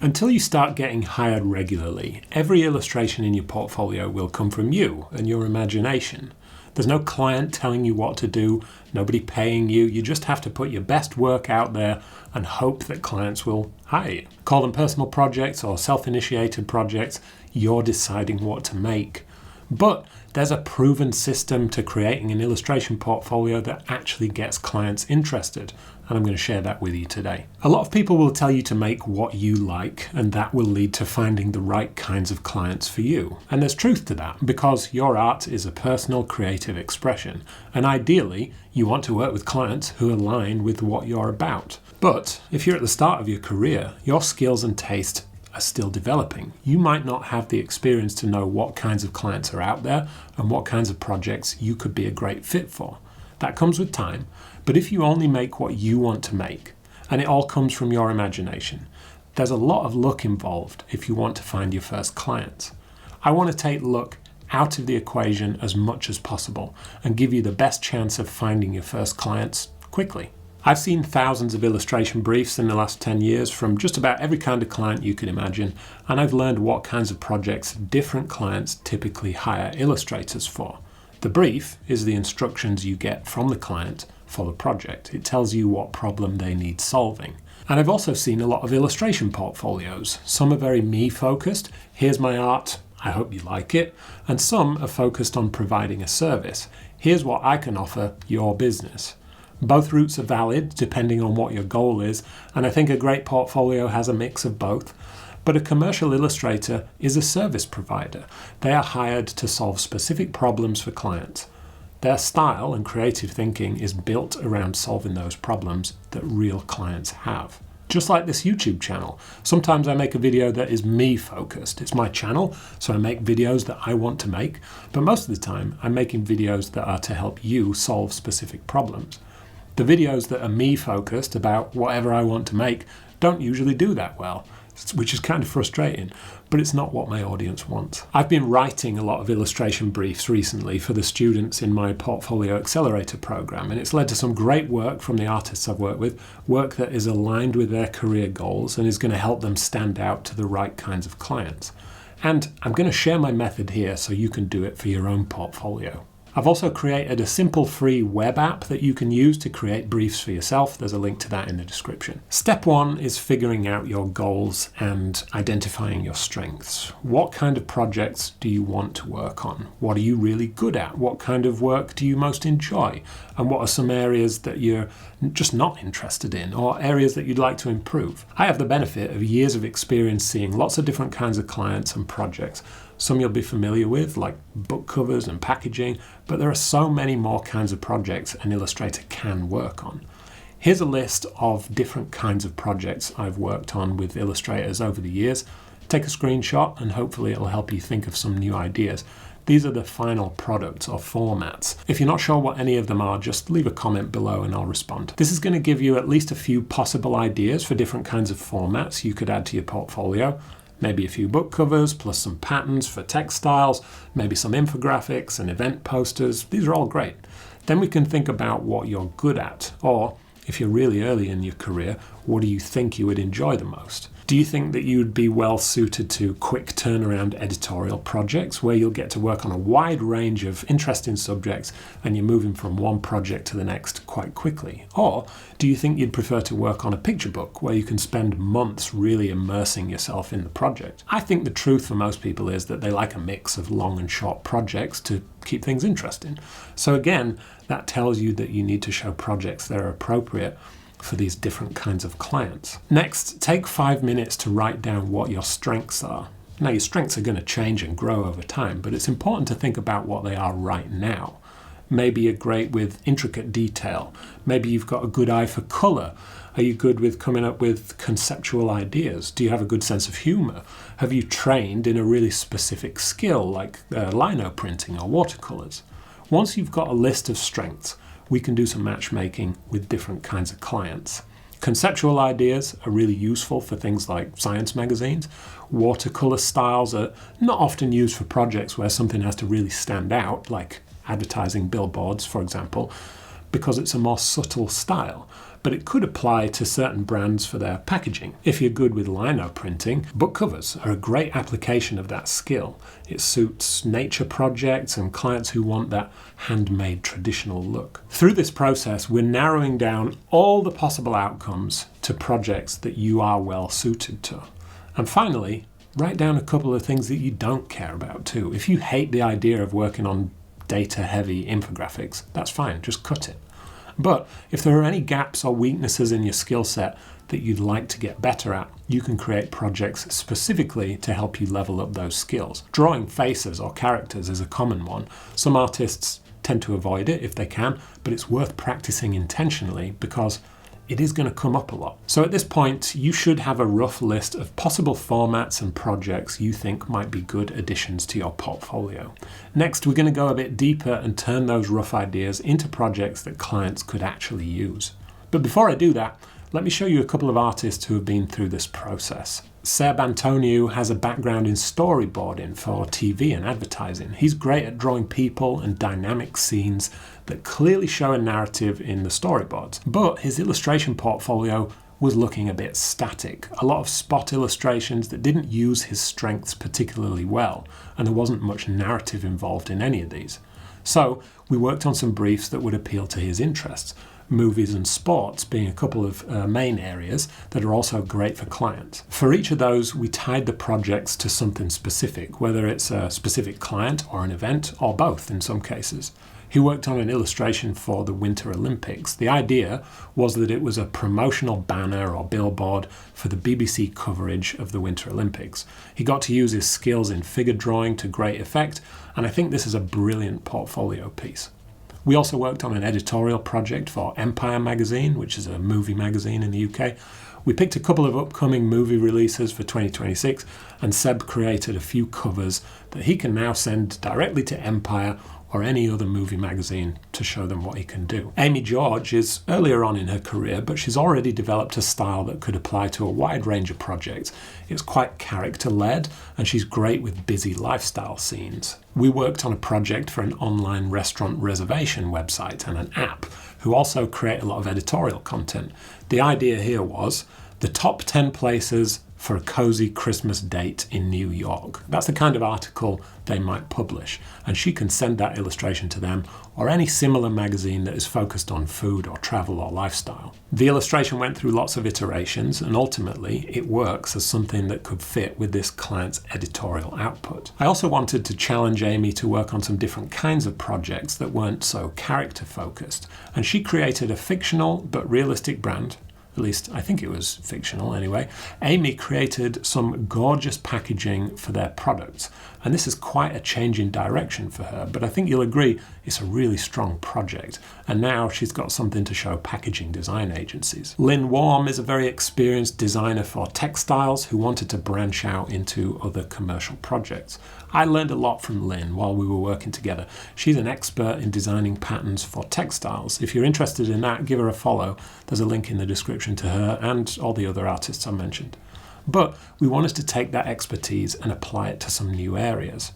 Until you start getting hired regularly, every illustration in your portfolio will come from you and your imagination. There's no client telling you what to do, nobody paying you. You just have to put your best work out there and hope that clients will hire you. Call them personal projects or self-initiated projects, you're deciding what to make. But there's a proven system to creating an illustration portfolio that actually gets clients interested, and I'm going to share that with you today. A lot of people will tell you to make what you like, and that will lead to finding the right kinds of clients for you. And there's truth to that, because your art is a personal creative expression, and ideally you want to work with clients who align with what you're about. But if you're at the start of your career, your skills and taste are still developing. You might not have the experience to know what kinds of clients are out there and what kinds of projects you could be a great fit for. That comes with time, but if you only make what you want to make, and it all comes from your imagination, there's a lot of luck involved if you want to find your first clients. I want to take luck out of the equation as much as possible and give you the best chance of finding your first clients quickly. I've seen thousands of illustration briefs in the last 10 years from just about every kind of client you can imagine, and I've learned what kinds of projects different clients typically hire illustrators for. The brief is the instructions you get from the client for the project. It tells you what problem they need solving. And I've also seen a lot of illustration portfolios. Some are very me-focused, here's my art, I hope you like it, and some are focused on providing a service. Here's what I can offer your business. Both routes are valid depending on what your goal is, and I think a great portfolio has a mix of both. But a commercial illustrator is a service provider. They are hired to solve specific problems for clients. Their style and creative thinking is built around solving those problems that real clients have. Just like this YouTube channel. Sometimes I make a video that is me focused. It's my channel, so I make videos that I want to make, but most of the time I'm making videos that are to help you solve specific problems. The videos that are me focused about whatever I want to make don't usually do that well, which is kind of frustrating, but it's not what my audience wants. I've been writing a lot of illustration briefs recently for the students in my Portfolio Accelerator program, and it's led to some great work from the artists I've worked with, work that is aligned with their career goals and is going to help them stand out to the right kinds of clients. And I'm going to share my method here so you can do it for your own portfolio. I've also created a simple free web app that you can use to create briefs for yourself. There's a link to that in the description. Step 1 is figuring out your goals and identifying your strengths. What kind of projects do you want to work on? What are you really good at? What kind of work do you most enjoy? And what are some areas that you're just not interested in, or areas that you'd like to improve? I have the benefit of years of experience seeing lots of different kinds of clients and projects. Some you'll be familiar with, like book covers and packaging, but there are so many more kinds of projects an illustrator can work on. Here's a list of different kinds of projects I've worked on with illustrators over the years. Take a screenshot and hopefully it'll help you think of some new ideas. These are the final products or formats. If you're not sure what any of them are, just leave a comment below and I'll respond. This is going to give you at least a few possible ideas for different kinds of formats you could add to your portfolio. Maybe a few book covers, plus some patterns for textiles, maybe some infographics and event posters. These are all great. Then we can think about what you're good at, or if you're really early in your career, what do you think you would enjoy the most? Do you think that you'd be well suited to quick turnaround editorial projects where you'll get to work on a wide range of interesting subjects and you're moving from one project to the next quite quickly? Or do you think you'd prefer to work on a picture book where you can spend months really immersing yourself in the project? I think the truth for most people is that they like a mix of long and short projects to keep things interesting. So again, that tells you that you need to show projects that are appropriate for these different kinds of clients. Next, take 5 minutes to write down what your strengths are. Now, your strengths are going to change and grow over time, but it's important to think about what they are right now. Maybe you're great with intricate detail. Maybe you've got a good eye for color. Are you good with coming up with conceptual ideas? Do you have a good sense of humor? Have you trained in a really specific skill like lino printing or watercolors? Once you've got a list of strengths, we can do some matchmaking with different kinds of clients. Conceptual ideas are really useful for things like science magazines. Watercolor styles are not often used for projects where something has to really stand out, like advertising billboards, for example, because it's a more subtle style. but it could apply to certain brands for their packaging. If you're good with lino printing, book covers are a great application of that skill. It suits nature projects and clients who want that handmade traditional look. Through this process, we're narrowing down all the possible outcomes to projects that you are well suited to. And finally, write down a couple of things that you don't care about too. If you hate the idea of working on data-heavy infographics, that's fine, just cut it. But if there are any gaps or weaknesses in your skill set that you'd like to get better at, you can create projects specifically to help you level up those skills. Drawing faces or characters is a common one. Some artists tend to avoid it if they can, but it's worth practicing intentionally because it is going to come up a lot. So at this point, you should have a rough list of possible formats and projects you think might be good additions to your portfolio. Next, we're going to go a bit deeper and turn those rough ideas into projects that clients could actually use. But before I do that, let me show you a couple of artists who have been through this process. Seb Antoniou has a background in storyboarding for TV and advertising. He's great at drawing people and dynamic scenes that clearly show a narrative in the storyboards. But his illustration portfolio was looking a bit static. A lot of spot illustrations that didn't use his strengths particularly well, and there wasn't much narrative involved in any of these. So we worked on some briefs that would appeal to his interests. Movies and sports being a couple of main areas that are also great for clients. For each of those, we tied the projects to something specific, whether it's a specific client or an event, or both in some cases. He worked on an illustration for the Winter Olympics. The idea was that it was a promotional banner or billboard for the BBC coverage of the Winter Olympics. He got to use his skills in figure drawing to great effect, and I think this is a brilliant portfolio piece. We also worked on an editorial project for Empire magazine, which is a movie magazine in the UK. We picked a couple of upcoming movie releases for 2026, and Seb created a few covers that he can now send directly to Empire or any other movie magazine to show them what he can do. Amy George is earlier on in her career, but she's already developed a style that could apply to a wide range of projects. It's quite character-led, and she's great with busy lifestyle scenes. We worked on a project for an online restaurant reservation website and an app, who also create a lot of editorial content. The idea here was the top 10 places for a cozy Christmas date in New York. That's the kind of article they might publish, and she can send that illustration to them or any similar magazine that is focused on food or travel or lifestyle. The illustration went through lots of iterations, and ultimately it works as something that could fit with this client's editorial output. I also wanted to challenge Amy to work on some different kinds of projects that weren't so character focused, and she created a fictional but realistic brand. At least I think it was fictional anyway. Amy created some gorgeous packaging for their products, and this is quite a change in direction for her, but I think you'll agree it's a really strong project, and now she's got something to show packaging design agencies. Lynn Warm is a very experienced designer for textiles who wanted to branch out into other commercial projects. I learned a lot from Lynn while we were working together. She's an expert in designing patterns for textiles. If you're interested in that, give her a follow. There's a link in the description to her and all the other artists I mentioned. But we wanted to take that expertise and apply it to some new areas.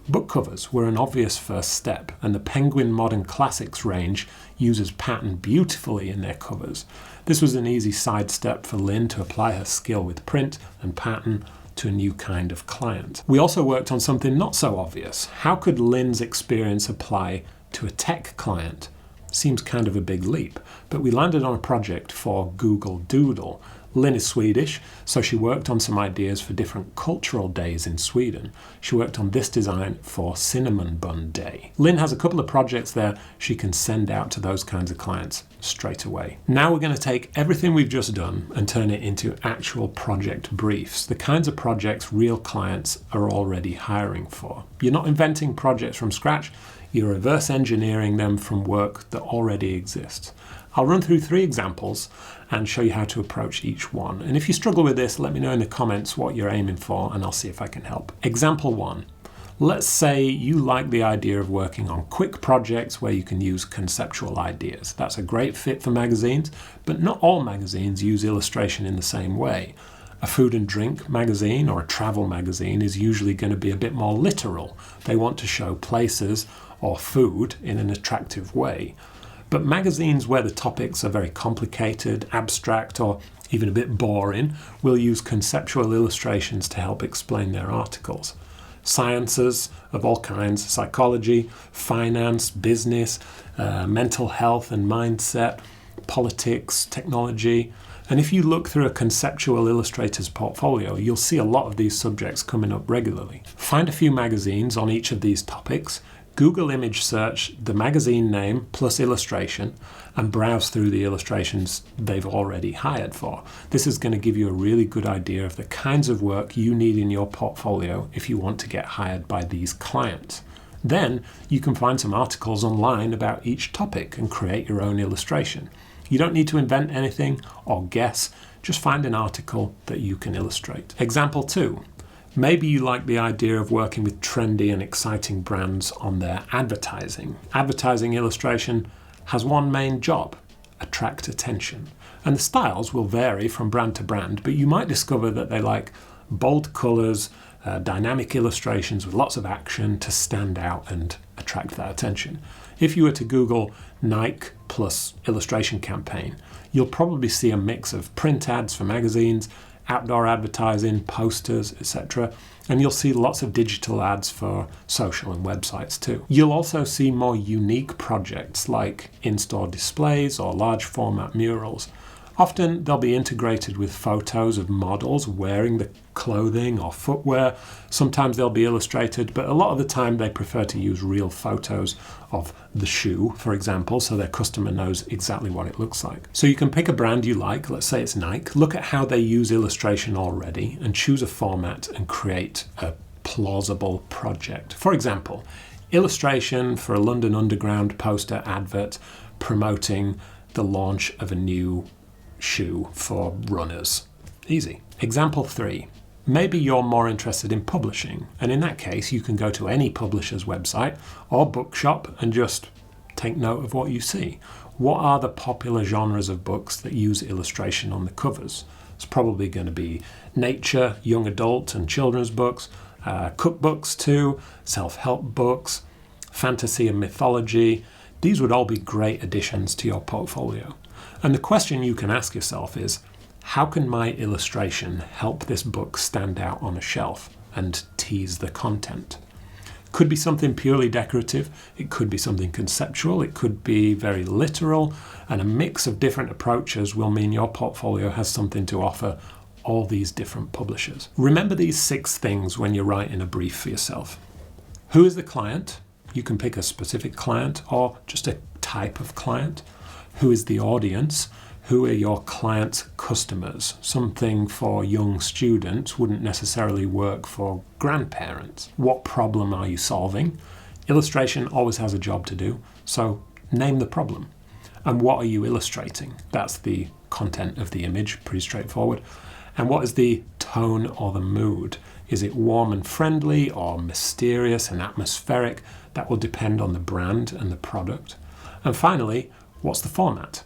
Book covers were an obvious first step, and the Penguin Modern Classics range uses pattern beautifully in their covers. This was an easy sidestep for Lynn to apply her skill with print and pattern to a new kind of client. We also worked on something not so obvious. How could Lynn's experience apply to a tech client? Seems kind of a big leap, but we landed on a project for Google Doodle. Lynn is Swedish, so she worked on some ideas for different cultural days in Sweden. She worked on this design for Cinnamon Bun Day. Lynn has a couple of projects there she can send out to those kinds of clients straight away. Now we're going to take everything we've just done and turn it into actual project briefs, the kinds of projects real clients are already hiring for. You're not inventing projects from scratch, you're reverse engineering them from work that already exists. I'll run through 3 examples and show you how to approach each one. And if you struggle with this, let me know in the comments what you're aiming for and I'll see if I can help. Example 1. Let's say you like the idea of working on quick projects where you can use conceptual ideas. That's a great fit for magazines, but not all magazines use illustration in the same way. A food and drink magazine or a travel magazine is usually going to be a bit more literal. They want to show places or food in an attractive way. But magazines where the topics are very complicated, abstract, or even a bit boring will use conceptual illustrations to help explain their articles. Sciences of all kinds, psychology, finance, business, mental health and mindset, politics, technology. And if you look through a conceptual illustrator's portfolio, you'll see a lot of these subjects coming up regularly. Find a few magazines on each of these topics, Google image search the magazine name plus illustration, and browse through the illustrations they've already hired for. This is going to give you a really good idea of the kinds of work you need in your portfolio if you want to get hired by these clients. Then you can find some articles online about each topic and create your own illustration. You don't need to invent anything or guess, just find an article that you can illustrate. Example 2. Maybe you like the idea of working with trendy and exciting brands on their advertising. Advertising illustration has one main job: attract attention. And the styles will vary from brand to brand, but you might discover that they like bold colours, dynamic illustrations with lots of action to stand out and attract that attention. If you were to Google Nike plus illustration campaign, you'll probably see a mix of print ads for magazines, outdoor advertising, posters, etc. And you'll see lots of digital ads for social and websites too. You'll also see more unique projects like in-store displays or large format murals. Often they'll be integrated with photos of models wearing the clothing or footwear. Sometimes they'll be illustrated, but a lot of the time they prefer to use real photos of the shoe, for example, so their customer knows exactly what it looks like. So you can pick a brand you like, let's say it's Nike, look at how they use illustration already, and choose a format and create a plausible project. For example, illustration for a London Underground poster advert promoting the launch of a new shoe for runners. Easy. Example 3. Maybe you're more interested in publishing, and in that case you can go to any publisher's website or bookshop and just take note of what you see. What are the popular genres of books that use illustration on the covers? It's probably going to be nature, young adult and children's books, cookbooks too, self-help books, fantasy and mythology. These would all be great additions to your portfolio. And the question you can ask yourself is, how can my illustration help this book stand out on a shelf and tease the content? Could be something purely decorative, it could be something conceptual, it could be very literal, and a mix of different approaches will mean your portfolio has something to offer all these different publishers. Remember these 6 things when you're writing a brief for yourself. Who is the client? You can pick a specific client or just a type of client. Who is the audience? Who are your client's customers? Something for young students wouldn't necessarily work for grandparents. What problem are you solving? Illustration always has a job to do, so name the problem. And what are you illustrating? That's the content of the image, pretty straightforward. And what is the tone or the mood? Is it warm and friendly or mysterious and atmospheric? That will depend on the brand and the product. And finally, what's the format?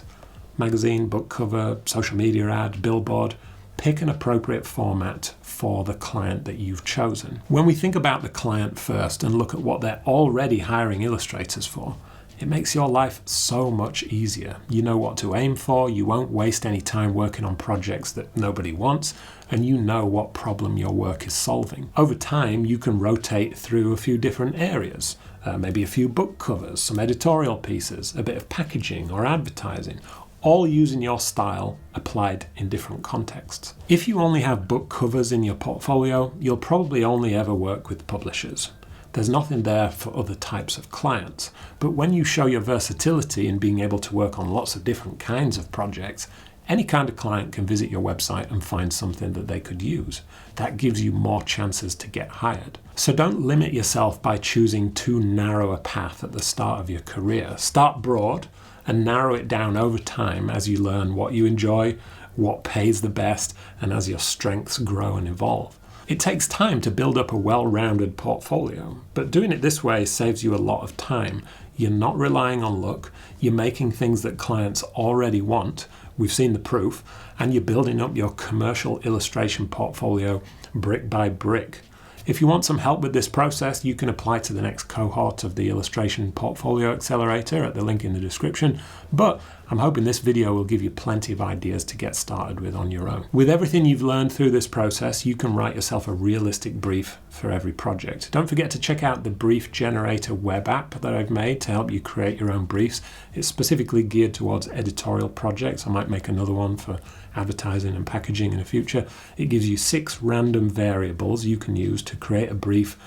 Magazine, book cover, social media ad, billboard. Pick an appropriate format for the client that you've chosen. When we think about the client first and look at what they're already hiring illustrators for, it makes your life so much easier. You know what to aim for, you won't waste any time working on projects that nobody wants, and you know what problem your work is solving. Over time, you can rotate through a few different areas. Maybe a few book covers, some editorial pieces, a bit of packaging or advertising, all using your style applied in different contexts. If you only have book covers in your portfolio, you'll probably only ever work with publishers. There's nothing there for other types of clients. But when you show your versatility in being able to work on lots of different kinds of projects, any kind of client can visit your website and find something that they could use. That gives you more chances to get hired. So don't limit yourself by choosing too narrow a path at the start of your career. Start broad and narrow it down over time as you learn what you enjoy, what pays the best, and as your strengths grow and evolve. It takes time to build up a well-rounded portfolio, but doing it this way saves you a lot of time. You're not relying on luck, you're making things that clients already want, we've seen the proof, and you're building up your commercial illustration portfolio brick by brick. If you want some help with this process, you can apply to the next cohort of the Illustration Portfolio Accelerator at the link in the description, but I'm hoping this video will give you plenty of ideas to get started with on your own. With everything you've learned through this process, you can write yourself a realistic brief for every project. Don't forget to check out the Brief Generator web app that I've made to help you create your own briefs. It's specifically geared towards editorial projects. I might make another one for advertising and packaging in the future. It gives you 6 random variables you can use to create a brief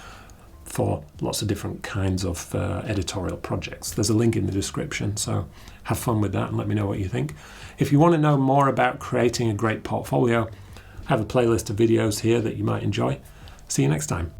for lots of different kinds of editorial projects. There's a link in the description, so have fun with that and let me know what you think. If you want to know more about creating a great portfolio, I have a playlist of videos here that you might enjoy. See you next time.